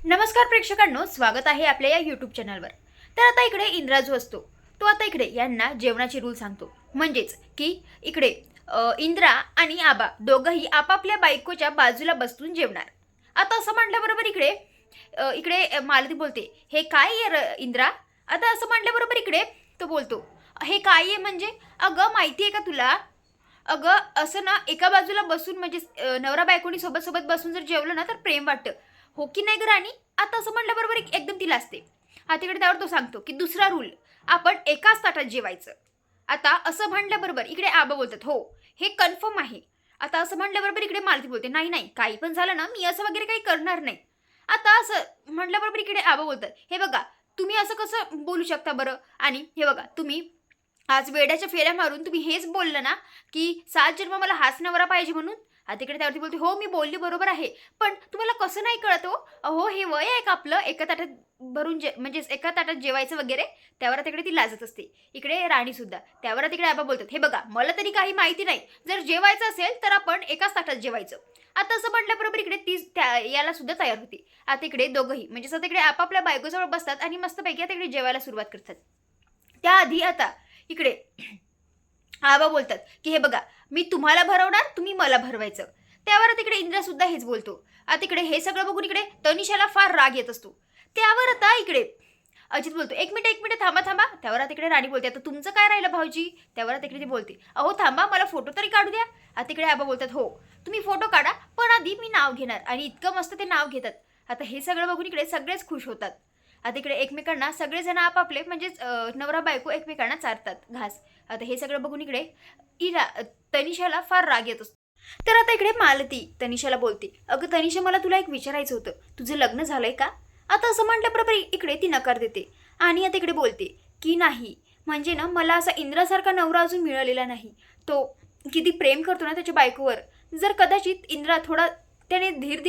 नमस्कार प्रेक्षकांनो, स्वागत आहे आपल्या या यूट्यूब चॅनलवर. तर आता इकडे इंद्रा जो असतो तो आता इकडे यांना जेवणाची रूल सांगतो. म्हणजेच की इकडे इंद्रा आणि आबा दोघंही आपापल्या बायकोच्या बाजूला बसून जेवणार. आता असं म्हटल्याबरोबर इकडे इकडे मालती बोलते, हे काय आहे इंद्रा? आता असं म्हटल्याबरोबर इकडे तो बोलतो, हे काय आहे म्हणजे? अगं माहिती आहे का तुला? अगं असं ना एका बाजूला बसून म्हणजे नवरा बायकोनी सोबत सोबत बसून जर जेवलं ना तर प्रेम वाटतं. हो की नाही ग राणी? आता असं म्हटल्याबरोबर एकदम तिला असते. हा तिकडे त्यावर तो सांगतो की दुसरा रूल, आपण एकाच ताटात जेवायचं. आता असं म्हटल्याबरोबर इकडे आबा बोलतात, हो हे कन्फर्म आहे. आता असं म्हटल्याबरोबर इकडे मालती बोलते, नाही नाही काही पण झालं ना मी असं वगैरे काही करणार नाही. आता असं म्हटल्याबरोबर इकडे आबा बोलतात, हे बघा तुम्ही असं कसं बोलू शकता बरं? आणि हे बघा तुम्ही आज वेड्याच्या फेऱ्या मारून तुम्ही हेच बोललं ना की 7 जन्म मला हाच नवरा पाहिजे म्हणून. हा तिकडे त्यावरती बोलते, हो मी बोलली बरोबर आहे, पण तुम्हाला कसं नाही कळत हो? अहो हे वय आहे का आपलं एका ताटात भरून म्हणजे एका ताटात जेवायचं वगैरे? त्यावर तिकडे ती लाजत असते. इकडे राणी सुद्धा त्यावर तिकडे आबा बोलतात, हे बघा मला तरी काही माहिती नाही, जर जेवायचं असेल तर आपण एकाच ताटात जेवायचं. आता असं म्हटल्याबरोबर इकडे ती याला सुद्धा तयार होती. आता इकडे दोघंही म्हणजे सध्या इकडे आपापल्या बायकोजवळ बसतात आणि मस्तपैकी आता इकडे जेवायला सुरुवात करतात. त्याआधी आता इकडे आबा बोलतात की हे बघा मी तुम्हाला भरवणार, तुम्ही मला भरवायचं. त्यावर तिकडे इंद्रा सुद्धा हेच बोलतो. आता इकडे हे सगळं बघून इकडे तनिषाला फार राग येत असतो. त्यावर आता इकडे अजित बोलतो, एक मिनिट थांबा थांबा. त्यावर आता इकडे राणी बोलते, आता तुमचं काय राहिलं भाऊजी? त्यावर आता इकडे ती बोलते, अहो थांबा मला फोटो तरी काढू द्या. आता इकडे आबा बोलतात, हो तुम्ही फोटो काढा, पण आधी मी नाव घेणार. आणि इतकं मस्त ते नाव घेतात. आता हे सगळं बघून इकडे सगळेच खुश होतात. आता इकडे एकमेकांना सगळेजण आपापले म्हणजेच नवरा बायको एकमेकांना चारतात घास. आता हे सगळं बघून इकडे तनिषाला फार राग येत असतो. तर आता इकडे मालती तनिषाला बोलते, अगं तनिषा मला तुला एक विचारायचं होतं, तुझं लग्न झालंय का? आता असं म्हटल्याबरोबर इकडे ती नकार देते आणि आता इकडे बोलते की नाही, म्हणजे ना मला असा इंद्रासारखा नवरा अजून मिळालेला नाही. तो किती प्रेम करतो ना त्याच्या बायकोवर. जर कदाचित इंद्रा थोडा त्याने धीर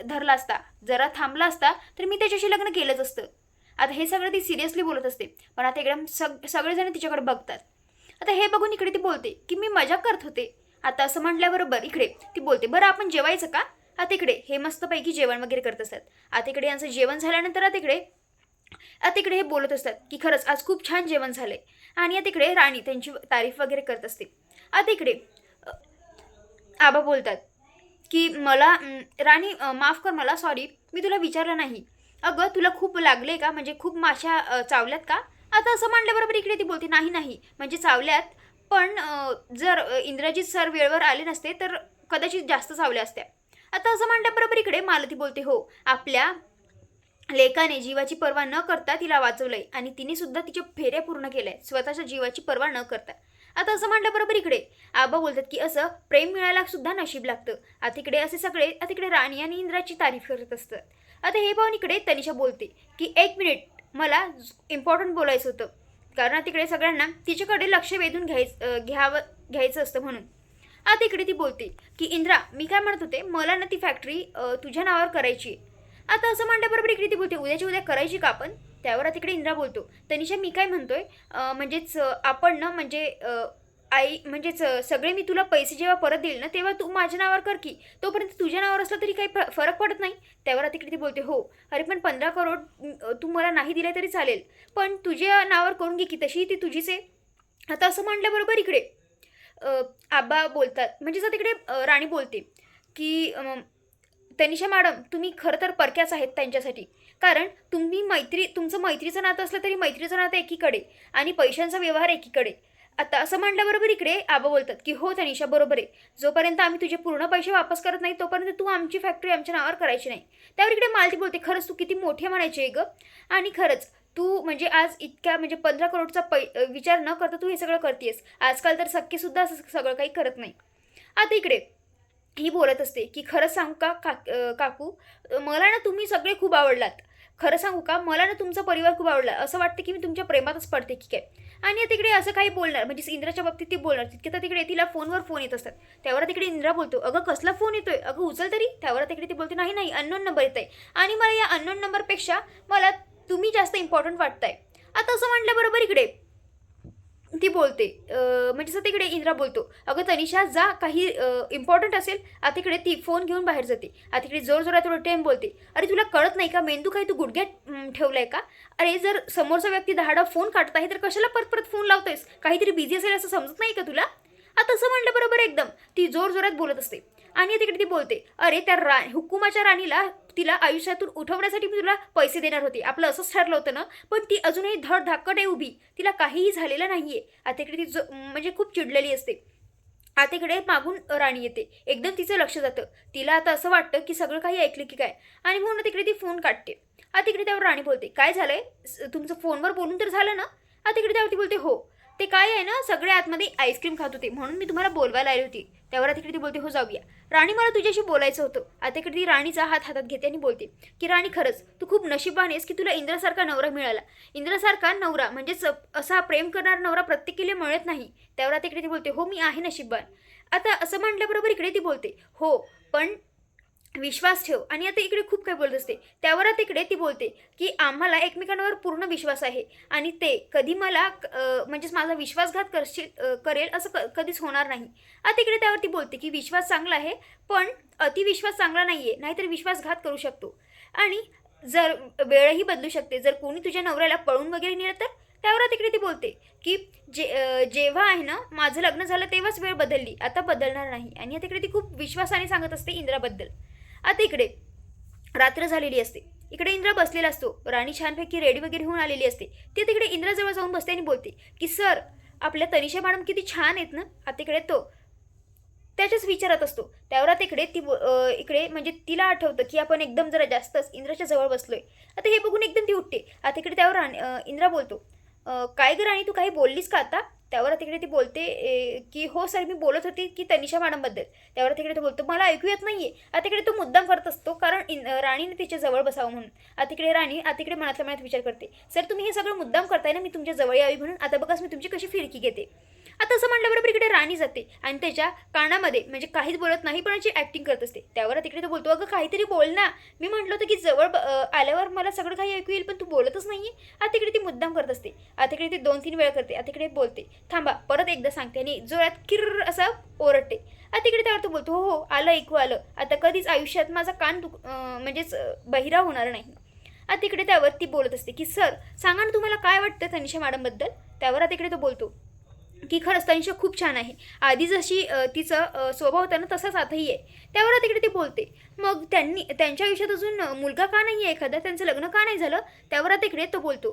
धरला असता, जरा थांबला असता, तर मी त्याच्याशी लग्न केलंच असतं. आता हे सगळं ती सिरियसली बोलत असते, पण आता एकदम सगळेजण तिच्याकडे बघतात. आता हे बघून इकडे ती बोलते की मी मजाक करत होते. आता असं म्हटल्याबरोबर इकडे ती बोलते, बरं आपण जेवायचं का? आता इकडे हे मस्तपैकी जेवण वगैरे करत असतात. आता इकडे यांचं जेवण झाल्यानंतर आता इकडे हे बोलत असतात की खरंच आज खूप छान जेवण झालंय. आणि आता इकडे राणी त्यांची तारीफ वगैरे करत असते. आता इकडे आबा बोलतात की मला राणी माफ कर मला, सॉरी मी तुला विचारलं नाही. अगं तुला खूप लागले का, म्हणजे खूप माशा चावल्यात का? आता असं म्हटल्याबरोबर इकडे ती बोलते, नाही नाही म्हणजे चावल्यात, पण जर इंद्रजित सर वेळेवर आले नसते तर कदाचित जास्त चावल्या असत्या. आता असं म्हटल्याबरोबर इकडे मालती बोलते, हो आपल्या लेकाने जीवाची पर्वा न करता तिला वाचवलंय आणि तिने सुद्धा तिच्या फेऱ्या पूर्ण केल्या स्वतःच्या जीवाची पर्वा न करता. आता असं म्हटल्याबरोबर इकडे आबा बोलतात की असं प्रेम मिळायला सुद्धा नशीब लागतं. आता इकडे असे सगळे आता इकडे राणी आणि इंद्राची तारीफ करत असतात. आता हे पाहून इकडे तनिषा बोलते की एक मिनिट मला इम्पॉर्टंट बोलायचं होतं, कारण तिकडे सगळ्यांना तिच्याकडे लक्ष वेधून घ्यायचं असतं म्हणून. आता इकडे ती बोलते की इंद्रा मी काय म्हणत होते, मला ना ती फॅक्टरी तुझ्या नावावर करायची. आता असं म्हटल्याबरोबर इकडे ती बोलते, उद्याची उद्या करायची का आपण? त्यावर तिकडे इंद्रा बोलतो, तनिषा मी काय म्हणतोय म्हणजेच आपण ना म्हणजे आई म्हणजेच सगळे मी तुला पैसे जेव्हा परत देईल ना तेव्हा तू माझ्या नावावर कर की, तोपर्यंत तुझ्या नावावर असलं तरी काही फरक पडत नाही. त्यावर तिकडे ती बोलते, हो अरे पण 15 करोड तू मला नाही दिले तरी चालेल, पण तुझ्या नावावर करून घे की, तशी ती तुझीच आहे. आता असं म्हटल्याबरोबर इकडे आबा बोलतात, म्हणजेच तिकडे राणी बोलते की तनिषा मॅडम तुम्ही खरं तर परक्याच आहेत त्यांच्यासाठी, कारण तुमचं मैत्रीचं नातं असलं तरी मैत्रीचं नातं एकीकडे आणि पैशांचा व्यवहार एकीकडे. आता असं म्हटल्याबरोबर इकडे आबा बोलतात की हो तनिषा बरोबर आहे, जोपर्यंत आम्ही तुझे पूर्ण पैसे वापस करत नाही तोपर्यंत तू आमची फॅक्टरी आमच्या नावावर करायची नाही. त्यावर इकडे मालती बोलते, खरंच तू किती मोठी म्हणायची आहे गं, आणि खरंच तू म्हणजे आज इतक्या म्हणजे 15 करोडचा विचार न करता तू हे सगळं करतेस. आजकाल तर सख्खेसुद्धा असं सगळं काही करत नाही. आता इकडे ही बोलत असते की खरं सांगू का काकू, मला ना तुम्ही सगळे खूप आवडलात. खरं सांगू का मला ना तुमचा परिवार खूप आवडला, असं वाटतं की मी तुमच्या प्रेमातच पडते की काय. आणि तिकडे असं काही बोलणार म्हणजे इंद्राच्या बाबतीत ती बोलणार तितके तर तिकडे तिला फोनवर फोन येत असतात. त्यावर तिकडे इंद्रा बोलतो, अगं कसला फोन येतोय, अगं उचल तरी. त्यावर तिकडे ती बोलते, नाही नाही अननोन नंबर येत आहे आणि मला या अननोन नंबरपेक्षा मला तुम्ही जास्त इम्पॉर्टंट वाटताय. आता असं म्हटल्याबरोबर इकडे ती बोलते म्हणजे तिकडे इंद्रा बोलतो, अगं तनिषा जा, काही इम्पॉर्टंट असेल. आता तिकडे ती फोन घेऊन बाहेर जाते. आता तिकडे जोरजोरात थोडं टेम बोलते, अरे तुला कळत नाही नाही का? मेंदू काही तू गुडघ्यात ठेवलाय का? अरे जर समोरचा व्यक्ती 10 फोन काढत आहे तर कशाला परत परत फोन लावतोयस? काहीतरी बिझी असेल असं समजत नाही का तुला? आता असं म्हणलं बरोबर एकदम ती जोरजोरात बोलत असते आणि तिकडे ती बोलते, अरे त्या हुकुमाच्या राणीला तिला आयुष्यातून उठवण्यासाठी मी तुला पैसे देणार होते, आपलं असंच ठरलं होतं ना, पण ती अजूनही धडधाकट आहे उभी, तिला काहीही झालेलं नाहीये. आता इकडे ती म्हणजे खूप चिडलेली असते. आता इकडे मागून राणी येते. एकदम तिचं लक्ष जातं. तिला आता असं वाटतं की सगळं काही ऐकलं की काय, आणि म्हणून तिकडे ती फोन काढते. आता इकडे त्यावर राणी बोलते, काय झालंय, तुमचं फोनवर बोलून तर झालं ना? आता इकडे त्यावरती बोलते, हो ते काय आहे ना, सगळे आतमध्ये आईस्क्रीम खात होते म्हणून मी तुम्हाला बोलवायला आली होती. त्यावर तिकडे ती बोलते, हो जाऊया. राणी मला तुझ्याशी बोलायचं होतं. आता इकडे ती राणीचा हात हातात घेते आणि बोलते की राणी खरंच तू खूप नशीबवान आहेस की तुला इंद्रासारखा नवरा मिळाला. इंद्रासारखा नवरा म्हणजेच असा प्रेम करणारा नवरा प्रत्येकीला मिळत नाही. त्यावर आता इकडे ती बोलते, हो मी आहे नशीबवान. आता असं म्हटल्याबरोबर इकडे ती बोलते, हो पण विश्वास ठेव. आणि आता इकडे खूप काही बोलत असते. त्यावर आता इकडे ती बोलते की आम्हाला एकमेकांवर पूर्ण विश्वास आहे आणि ते कधी मला म्हणजेच माझा विश्वासघात करेल असं कधीच होणार नाही. आता इकडे त्यावरती बोलते की विश्वास चांगला आहे पण अतिविश्वास चांगला नाही आहे, नाहीतर विश्वासघात करू शकतो आणि जर वेळही बदलू शकते. जर कोणी तुझ्या नवऱ्याला पळून वगैरे नेलं तर? त्यावर तिकडे ती बोलते की जेव्हा आहे ना माझं लग्न झालं तेव्हाच वेळ बदलली, आता बदलणार नाही. आणि आता इकडे ती खूप विश्वासाने सांगत असते इंद्राबद्दल. आता इकडे रात्र झालेली असते. इकडे इंद्रा बसलेला असतो. राणी छानपैकी रेडी वगैरे होऊन आलेली असते. ती तिकडे इंद्राजवळ जाऊन बसते आणि बोलते की सर आपल्या तनिषा मॅडम किती छान आहेत ना. आता इकडे तो त्याच्याच विचारत असतो. त्यावर आता इकडे ती इकडे म्हणजे तिला आठवतं की आपण एकदम जरा जास्तच इंद्राच्या जवळ बसलोय. आता हे बघून एकदम ती उठते. आता इकडे त्यावर इंद्रा बोलतो, काय गं राणी तू काही बोललीस का आता? त्यावर तिकडे ती बोलते की हो सर मी बोलत होती की तनिषा मॅडमबद्दल. त्यावर तिकडे तो बोलतो मला ऐकू येत नाहीये. आता इकडे तो मुद्दाम करत असतो कारण राणीने तिच्या जवळ बसावं म्हणून. आता इकडे राणी आता इकडे मनातल्या मनात विचार करते, सर तुम्ही हे सगळं मुद्दाम करताय ना मी तुमच्या जवळ यावी म्हणून. आता बघाच मी तुमची कशी फिरकी घेते. आता असं म्हटल्याबरोबर इकडे राणी जाते आणि त्याच्या कानामध्ये म्हणजे काहीच बोलत नाही पण याची ॲक्टिंग करत असते. त्यावर तिकडे तो बोलतो, अगं काहीतरी बोल ना, मी म्हटलं होतं की जवळ आल्यावर मला सगळं काही ऐकू येईल पण तू बोलतच नाहीये. आता तिकडे ती मुद्दाम करत असते. आता इकडे ती 2-3 वेळा करते. आता इकडे बोलते, थांबा परत एकदा सांगते आणि जोरात किर्र असं ओरडते. आता तिकडे त्यावर तो बोलतो, हो हो आलं ऐकू आलं, आता कधीच आयुष्यात माझा कान म्हणजेच बहिरा होणार नाही. आता तिकडे त्यावर ती बोलत असते की सर सांगा ना तुम्हाला काय वाटतं तनिषा मॅडमबद्दल. त्यावर आता इकडे तो बोलतो की खरंच तनिषा खूप छान आहे, आधी जशी तिचं स्वभाव होता ना तसाच आताही आहे. त्यावर तिकडे ती बोलते, मग त्यांच्या आयुष्यात अजून मुलगा का नाही आहे एखादा, त्यांचं लग्न का नाही झालं? त्यावर तिकडे तो बोलतो,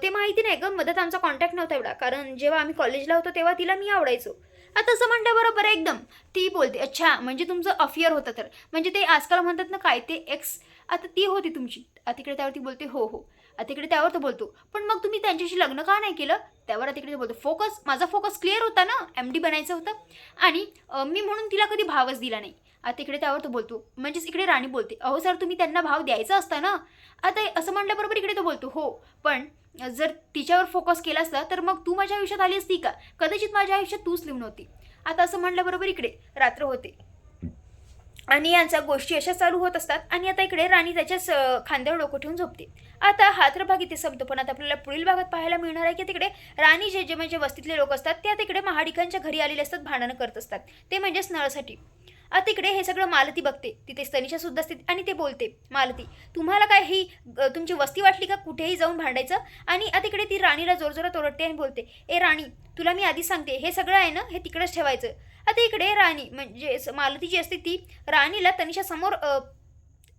ते माहिती नाही गं, मदत आमचा कॉन्टॅक्ट नव्हता एवढा, कारण जेव्हा आम्ही कॉलेजला होतो तेव्हा तिला मी आवडायचो. आता असं म्हणल्याबरोबर एकदम ती बोलते, अच्छा म्हणजे तुमचं अफेअर होतं तर, म्हणजे ते आजकाल म्हणतात ना काय ते एक्स, आता ती होती तुमची. तिकडे त्यावरती बोलते, हो हो. तिकडे त्यावर तो बोलतो, पण मग तुम्ही त्यांच्याशी लग्न का नाही केलं? त्यावर तिकडे बोलतो, माझा फोकस क्लिअर होता ना, MD बनायचं होतं आणि मी म्हणून तिला कधी भावच दिला नाही. तिकडे त्यावर तो बोलतो, म्हणजेच इकडे राणी बोलते, अहो सर तुम्ही त्यांना भाव द्यायचा असता ना. आता असं म्हटल्याबरोबर इकडे तो बोलतो, हो पण जर तिच्यावर फोकस केला असता तर मग तू माझ्या आयुष्यात आली असती का? कदाचित माझ्या आयुष्यात तूच लिहून होती. आता असं म्हटल्याबरोबर इकडे रात्र होते आणि यांच्या गोष्टी अशा चालू होत असतात आणि आता इकडे राणी त्याच्याच खांद्यावर डोकं ठेवून झोपते. आता हा तर भाग इथे संपतो, पण आता आपल्याला पुढील भागात पाहायला मिळणार आहे की तिकडे राणी जे म्हणजे वस्तीतले लोक असतात त्या तिकडे महाडिकांच्या घरी आलेले असतात, भांडणं करत असतात, ते म्हणजेच नळासाठी. आता इकडे हे सगळं मालती बघते, तिथे तनिषा सुद्धा असते आणि ते बोलते, मालती तुम्हाला काय ही तुमची वस्ती वाटली का कुठेही जाऊन भांडायचं? आणि आता इकडे ती राणीला जोरजोरात ओरडते आणि बोलते, ए राणी तुला मी आधी सांगते हे सगळं आहे ना हे तिकडेच ठेवायचं. आता इकडे राणी म्हणजे मालती जी असते ती राणीला तनिषा समोर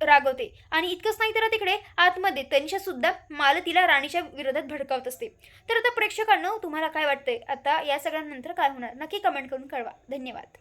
रागवते आणि इतकंच नाही तर तिकडे आतमध्ये तनिषा सुद्धा मालतीला राणीच्या विरोधात भडकावत असते. तर आता प्रेक्षकांनो तुम्हाला काय वाटतंय आता या सगळ्यांनंतर काय होणार नक्की कमेंट करून कळवा. धन्यवाद.